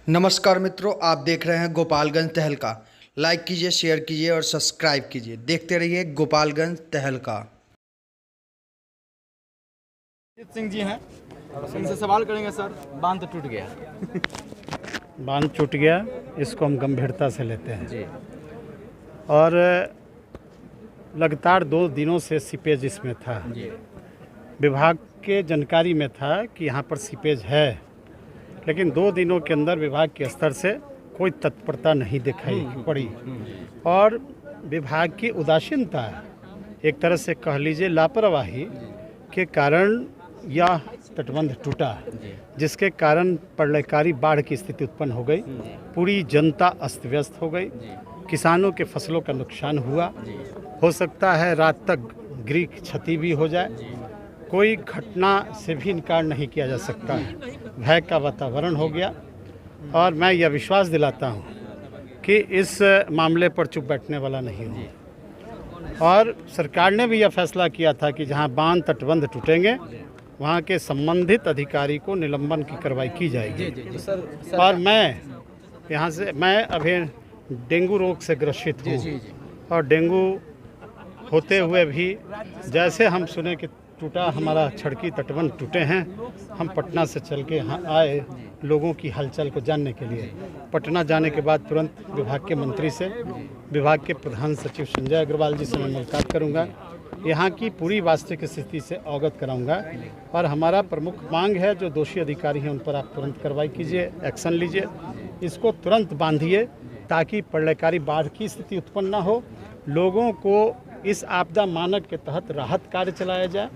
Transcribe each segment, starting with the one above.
नमस्कार मित्रों, आप देख रहे हैं गोपालगंज तहलका। लाइक कीजिए, शेयर कीजिए और सब्सक्राइब कीजिए। देखते रहिए गोपालगंज तहलका। जीत सिंह जी हैं, इनसे सवाल करेंगे। सर, बांध तो टूट गया। बांध टूट गया, इसको हम गंभीरता से लेते हैं जी। और लगातार 2 दिनों से सीपेज इसमें था। जी। विभाग के जानकारी में था कि यहाँ पर सीपेज है, लेकिन 2 दिनों के अंदर विभाग के स्तर से कोई तत्परता नहीं दिखाई पड़ी और विभाग की उदासीनता, एक तरह से कह लीजिए लापरवाही के कारण यह तटबंध टूटा, जिसके कारण प्रलयकारी बाढ़ की स्थिति उत्पन्न हो गई। पूरी जनता अस्त व्यस्त हो गई, किसानों के फसलों का नुकसान हुआ। हो सकता है रात तक गृह क्षति भी हो जाए। कोई घटना से भी इनकार नहीं किया जा सकता है। भय का वातावरण हो गया और मैं यह विश्वास दिलाता हूँ कि इस मामले पर चुप बैठने वाला नहीं हूँ। और सरकार ने भी यह फैसला किया था कि जहाँ बांध तटबंध टूटेंगे वहाँ के संबंधित अधिकारी को निलंबन की कार्रवाई की जाएगी। और मैं अभी डेंगू रोग से ग्रसित हूँ और डेंगू होते हुए भी जैसे हम सुने कि टूटा हमारा छड़की तटबंध टूटे हैं, हम पटना से चल के यहाँ आए लोगों की हलचल को जानने के लिए। पटना जाने के बाद तुरंत विभाग के मंत्री से, विभाग के प्रधान सचिव संजय अग्रवाल जी से मैं मुलाकात करूँगा, यहाँ की पूरी वास्तविक स्थिति से अवगत कराऊंगा। और हमारा प्रमुख मांग है, जो दोषी अधिकारी हैं उन पर आप तुरंत कार्रवाई कीजिए, एक्शन लीजिए, इसको तुरंत बांधिए ताकि प्रलयकारी बाढ़ की स्थिति उत्पन्न ना हो। लोगों को इस आपदा मानक के तहत राहत कार्य चलाया जाए,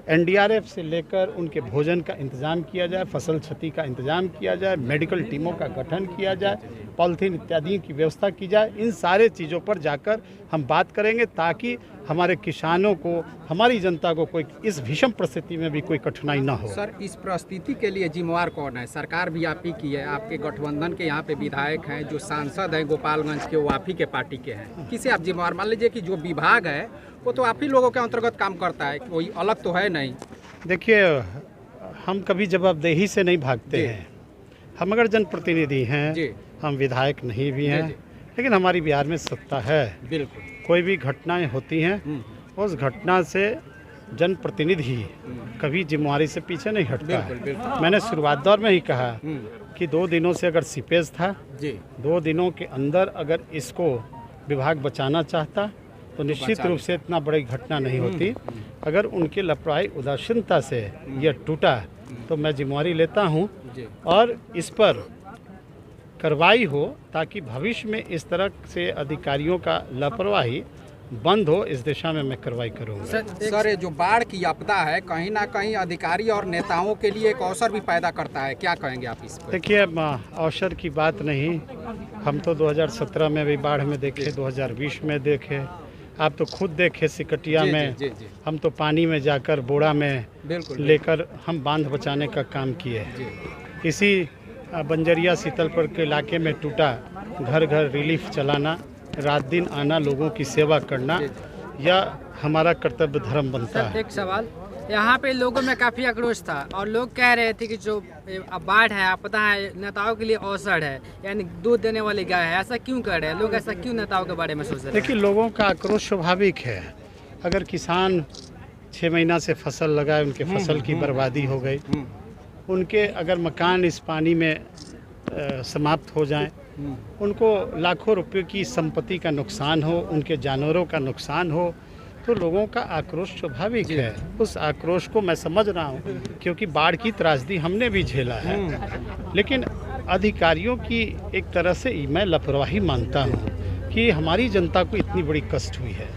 एनडीआरएफ से लेकर उनके भोजन का इंतजाम किया जाए, फसल क्षति का इंतजाम किया जाए, मेडिकल टीमों का गठन किया जाए, पॉलिथीन इत्यादि की व्यवस्था की जाए। इन सारे चीज़ों पर जाकर हम बात करेंगे ताकि हमारे किसानों को, हमारी जनता को कोई इस भीषण परिस्थिति में भी कोई कठिनाई ना हो। सर, इस परिस्थिति के लिए जिम्मेवार कौन है? सरकार भी आप ही की है, आपके गठबंधन के यहाँ पे विधायक हैं, जो सांसद हैं गोपालगंज के वो आप ही के पार्टी के हैं। किसे आप जिम्मेवार मान लीजिए कि जो विभाग है वो तो आप ही लोगों के अंतर्गत काम करता है, कोई अलग तो है नहीं। देखिए, हम कभी जवाबदेही से नहीं भागते हैं। हम अगर जनप्रतिनिधि हैं, हम विधायक नहीं भी हैं, लेकिन हमारी बिहार में सत्ता है। बिल्कुल। कोई भी घटनाएं होती हैं, उस घटना से जनप्रतिनिधि कभी जिम्मेवारी से पीछे नहीं हटता है। मैंने शुरुआत दौर में ही कहा कि 2 दिनों से अगर सीपेज था, 2 दिनों के अंदर अगर इसको विभाग बचाना चाहता तो निश्चित रूप से इतना बड़ी घटना नहीं होती। अगर उनकी लापरवाही उदासीनता से यह टूटा तो मैं जिम्मेवारी लेता हूं और इस पर कार्रवाई हो ताकि भविष्य में इस तरह से अधिकारियों का लापरवाही बंद हो। इस दिशा में मैं कार्रवाई करूंगा। सर, ये जो बाढ़ की आपदा है कहीं ना कहीं अधिकारी और नेताओं के लिए एक अवसर भी पैदा करता है, क्या कहेंगे आप इस पर? देखिए, अवसर की बात नहीं, हम तो 2017 में भी बाढ़ में देखे, 2020 में देखे, आप तो खुद देखे सिकटिया में। हम तो पानी में जाकर बोरा में लेकर हम बांध बचाने का काम किए। इसी बंजरिया शीतलपुर के इलाके में टूटा, घर घर रिलीफ चलाना, रात दिन आना, लोगों की सेवा करना, यह हमारा कर्तव्य धर्म बनता है। एक सवाल, यहाँ पे लोगों में काफ़ी आक्रोश था और लोग कह रहे थे कि जो बाढ़ है, आपदा है, नेताओं के लिए अवसर है, यानी दूध देने वाली गाय है। ऐसा क्यों कर रहे हैं लोग? ऐसा क्यों नेताओं के बारे में सोच रहे हैं? देखिए, लोगों का आक्रोश स्वाभाविक है। अगर किसान 6 महीना से फसल लगाए, उनके फसल की बर्बादी हो गई, उनके अगर मकान इस पानी में समाप्त हो जाएं, उनको लाखों रुपए की संपत्ति का नुकसान हो, उनके जानवरों का नुकसान हो, तो लोगों का आक्रोश स्वाभाविक है। उस आक्रोश को मैं समझ रहा हूँ, क्योंकि बाढ़ की त्रासदी हमने भी झेला है। लेकिन अधिकारियों की एक तरह से मैं लापरवाही मानता हूँ कि हमारी जनता को इतनी बड़ी कष्ट हुई है,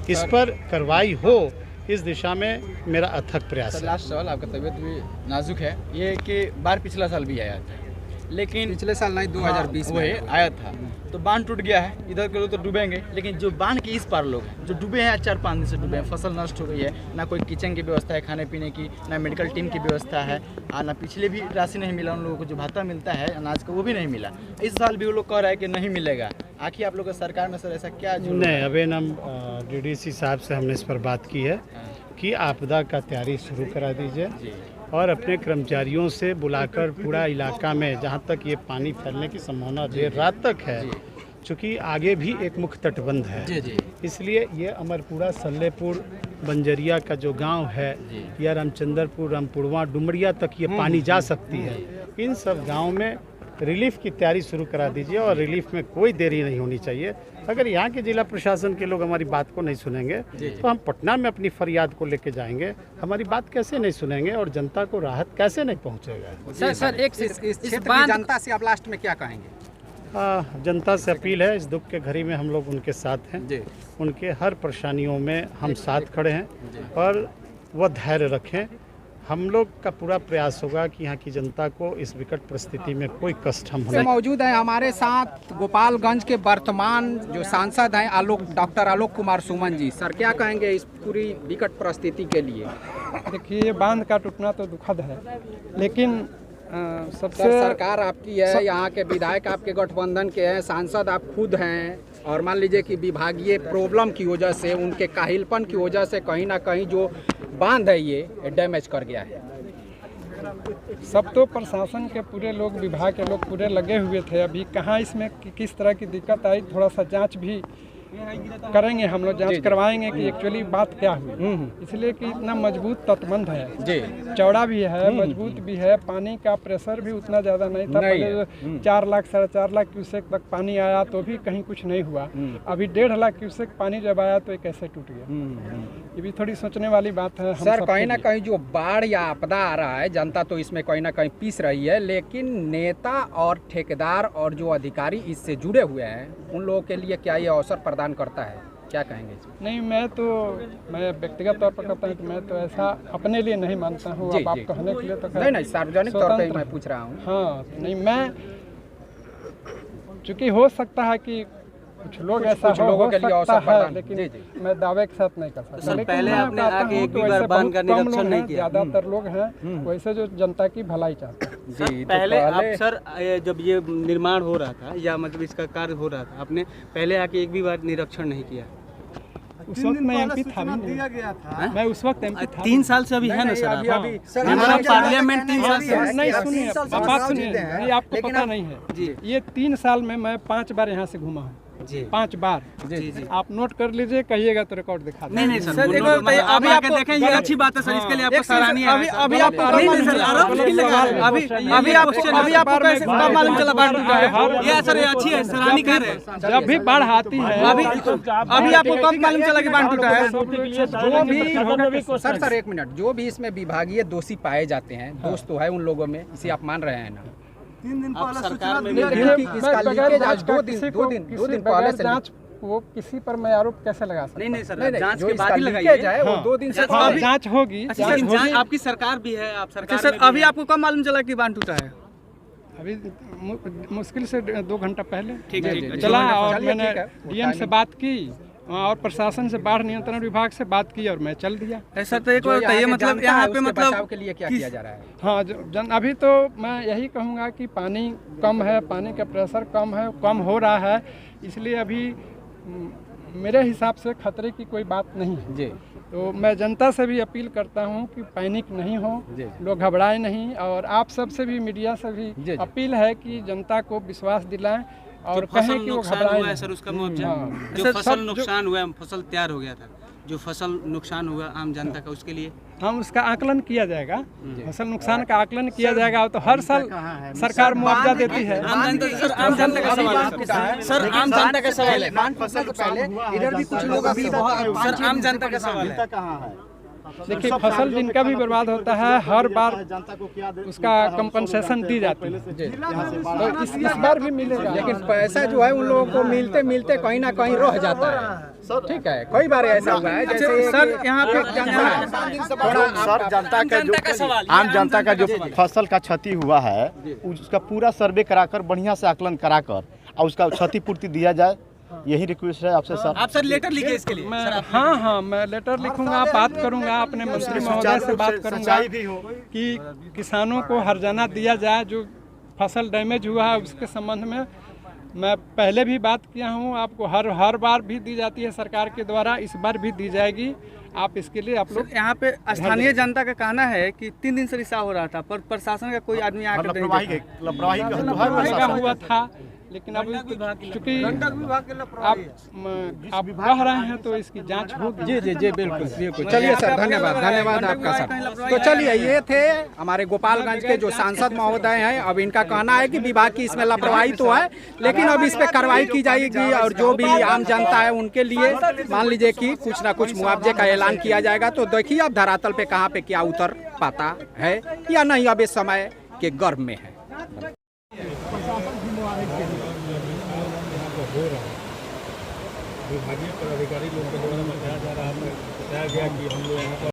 इस पर कार्रवाई हो, इस दिशा में मेरा अथक प्रयास है। लास्ट सवाल, आपका तबीयत भी नाजुक है, ये कि बाढ़ पिछला साल भी आया था, लेकिन पिछले साल नहीं, 2020 में आया था। तो बांध टूट गया है, इधर के लोग तो डूबेंगे, लेकिन जो बांध के इस पार लोग हैं जो डूबे हैं, 4-5 दिन से डूबे हैं, फसल नष्ट हो गई है, ना कोई किचन की व्यवस्था है खाने पीने की, ना मेडिकल टीम की व्यवस्था है, और ना पिछले भी राशि नहीं मिला उन लोगों को, जो भाता मिलता है अनाज का वो भी नहीं मिला। इस साल भी वो लोग कह रहे हैं कि नहीं मिलेगा। आखिर आप लोग का सरकार में सर ऐसा क्या? नहीं, अभी हम डीडीसी साहब से हमने इस पर बात की है कि आपदा का तैयारी शुरू करा दीजिए और अपने कर्मचारियों से बुलाकर पूरा इलाका में जहाँ तक ये पानी फैलने की संभावना देर रात तक है, चूँकि आगे भी एक मुख्य तटबंध है, इसलिए ये अमरपुरा, सल्लेपुर, बंजरिया का जो गांव है या रामचंद्रपुर, रामपुरवा, डुमरिया तक ये पानी जा सकती है। इन सब गांव में रिलीफ की तैयारी शुरू करा दीजिए और रिलीफ में कोई देरी नहीं होनी चाहिए। अगर यहाँ के जिला प्रशासन के लोग हमारी बात को नहीं सुनेंगे तो हम पटना में अपनी फरियाद को लेके जाएंगे। हमारी बात कैसे नहीं सुनेंगे और जनता को राहत कैसे नहीं पहुँचेगा। सर एक इस क्षेत्र की जनता से आप लास्ट में क्या कहेंगे? जनता से अपील है, इस दुख के घड़ी में हम लोग उनके साथ हैं, उनके हर परेशानियों में हम साथ खड़े हैं और वह धैर्य रखें। हम लोग का पूरा प्रयास होगा कि यहाँ की जनता को इस विकट परिस्थिति में कोई कष्ट हम होने। मौजूद है हमारे साथ गोपालगंज के वर्तमान जो सांसद हैं डॉक्टर आलोक कुमार सुमन जी। सर क्या कहेंगे इस पूरी विकट परिस्थिति के लिए? देखिए, ये बांध का टूटना तो दुखद है, लेकिन सबसे सरकार आपकी है, यहाँ के विधायक आपके गठबंधन के हैं, सांसद आप खुद हैं, और मान लीजिए कि विभागीय प्रॉब्लम की वजह से, उनके काहिलपन की वजह से कहीं ना कहीं जो बांध है ये डैमेज कर गया है। सब तो प्रशासन के पूरे लोग, विभाग के लोग पूरे लगे हुए थे। अभी कहाँ इसमें किस तरह की दिक्कत आई, थोड़ा सा जांच भी करेंगे, हम लोग जांच करवाएंगे कि एक्चुअली बात क्या हुई। इसलिए कि इतना मजबूत तटबंध है जी, चौड़ा भी है, मजबूत भी है, पानी का प्रेशर भी उतना ज़्यादा नहीं था। पहले 4 लाख 4.5 लाख क्यूसेक तक पानी आया तो भी कहीं कुछ नहीं हुआ। अभी 1.5 लाख क्यूसेक पानी जब आया तो ये कैसे टूट गया, ये भी थोड़ी सोचने वाली बात है। सर कहीं ना कहीं जो बाढ़ या आपदा आ रहा है, जनता तो इसमें कहीं ना कहीं पीस रही है, लेकिन नेता और ठेकेदार और जो अधिकारी इससे जुड़े हुए हैं उन लोगों के लिए क्या ये अवसर प्रदान करता है? क्या कहेंगे? नहीं, मैं व्यक्तिगत तौर पर कहता हूँ कि मैं तो ऐसा अपने लिए नहीं मानता हूँ। अब आप कहने के लिए तो नहीं, सार्वजनिक तौर पर मैं पूछ रहा हूँ। हाँ, नहीं, मैं चूँकि हो सकता है कि कुछ लोग ऐसा कुछ लोगों के लिए अवसर है, लेकिन मैं दावे के साथ नहीं कर सकता। लेकिन पहले आपने आके एक भी बार बांध का निरीक्षण नहीं किया। ज़्यादातर लोग हैं वैसे जो जनता की भलाई चाहते हैं। जी, पहले आप सर जब ये निर्माण हो रहा था या मतलब इसका कार्य हो रहा था, आपने पहले आके एक भी बार निरीक्षण नहीं किया? उस वक्त मैं एमपी था, दिया गया था। मैं उस वक्त एमपी था। 3 साल से अभी है ना सर? हमारा पार्लियामेंट 3 साल से नहीं। सुनिए, बात सुनिए, नहीं आपको पता नहीं है जी। ये 3 साल में मैं 5 बार यहाँ से घूमा हूँ जी, 5 बार जी। आप नोट कर लीजिए, कहिएगा तो रिकॉर्ड दिखा दें। नहीं सर, देखो अभी आप देखें, ये अच्छी बात है सर, इसके लिए आपको सराहनीय है। अभी आपको नहीं सर, आरोप नहीं लगा है। अभी आपको कैसे मालूम चला बाढ़ टूटा है? ये सर ये अच्छी है, सराहनीय कार्य है। जब भी बाढ़ आती है, अभी आपको कब मालूम चला कि बाढ़ टूटा है? जो भी सर 1 मिनट, जो भी इसमें विभागीय दोषी पाए जाते हैं, दोष तो है उन लोगों में, इसे आप मान रहे हैं ना? 3 दिन पहले सरकार में इसका लीकेज आज 2 दिन पहले से जांच, वो किसी पर मैं आरोप कैसे लगा सकता? नहीं सर, जांच के बाद ही लगाइए। वो 2 दिन से जांच होगी। आपकी सरकार भी है, आप सरकार सर अभी आपको कब मालूम चला कि बांध टूटा है? अभी मुश्किल से 2 घंटा पहले ठीक है चला, और मैंने डीएम से बात की और प्रशासन से, बाढ़ नियंत्रण विभाग से बात की और मैं चल दिया। सर तो एक बार बताइए, मतलब यहाँ पे मतलब के लिए क्या किया जा रहा है? हाँ, अभी तो मैं यही कहूँगा कि पानी कम है, पानी का प्रेशर कम हो रहा है, इसलिए अभी मेरे हिसाब से खतरे की कोई बात नहीं है जी। तो मैं जनता से भी अपील करता हूँ कि पैनिक नहीं हो, लोग घबराए नहीं, और आप सब से भी, मीडिया से भी अपील है कि जनता को विश्वास दिलाएं और कहें कि वो घबराए नहीं। सर उसका मुआवजा जो फसल नुकसान हुआ, फसल तैयार हो गया था, जो फसल नुकसान हुआ आम जनता का, उसके लिए हम उसका आकलन किया जाएगा, फसल नुकसान का आकलन किया जाएगा। तो हर साल सरकार मुआवजा देती है। सर आम जनता का सवाल है, सर आम जनता का सवाल है, इधर भी कुछ लोग अभी सर आम जनता का सवाल है। देखिए, फसल जिनका भी बर्बाद होता है, हर बार उसका कंपनसेशन दी जाती है, तो इस बार भी मिलेगा। लेकिन पैसा जो है उन लोगों को मिलते मिलते कहीं ना कहीं रह जाता है। ठीक है, कई बार ऐसा हुआ है। जैसे सर यहाँ पे सर जनता का जो आम जनता का जो फसल का क्षति हुआ है, उसका पूरा सर्वे कराकर, बढ़िया से आकलन कराकर और उसका क्षतिपूर्ति दिया जाए, यही रिक्वेस्ट है आपसे सर। आप सर लेटर लिखे इसके लिए? हाँ, मैं लेटर लिखूंगा, बात करूंगा, अपने मंत्री महोदय से बात करूंगा कि किसानों को हर्जाना दिया जाए, जो फसल डैमेज हुआ है उसके संबंध में मैं पहले भी बात किया हूँ, आपको हर बार भी दी जाती है सरकार के द्वारा, इस बार भी दी जाएगी। आप इसके लिए आप लोग यहाँ पे स्थानीय जनता का कहना है कि 3 दिन से रिसाव हो रहा था, पर प्रशासन का कोई आदमी आकर नहीं देखा। लापरवाही लगा हुआ था, लेकिन अब चूंकि आप कह रहे हैं तो इसकी जांच होगी। जी जी जी बिल्कुल बिल्कुल। चलिए सर, धन्यवाद आपका सर। तो चलिए, ये थे हमारे गोपालगंज के जो सांसद महोदय हैं। अब इनका कहना है कि विभाग की इसमें लापरवाही तो है, लेकिन अब इस पर कार्रवाई की जाएगी और जो भी आम जनता है उनके लिए मान लीजिए कि कुछ ना कुछ मुआवजे का ऐलान किया जाएगा। तो देखिए अब धरातल पे कहाँ पे क्या उतर पाता है या नहीं, अब इस समय के गर्भ में है। विभागीय पदाधिकारी लोग के द्वारा बताया जा रहा था, बताया गया कि हम लोग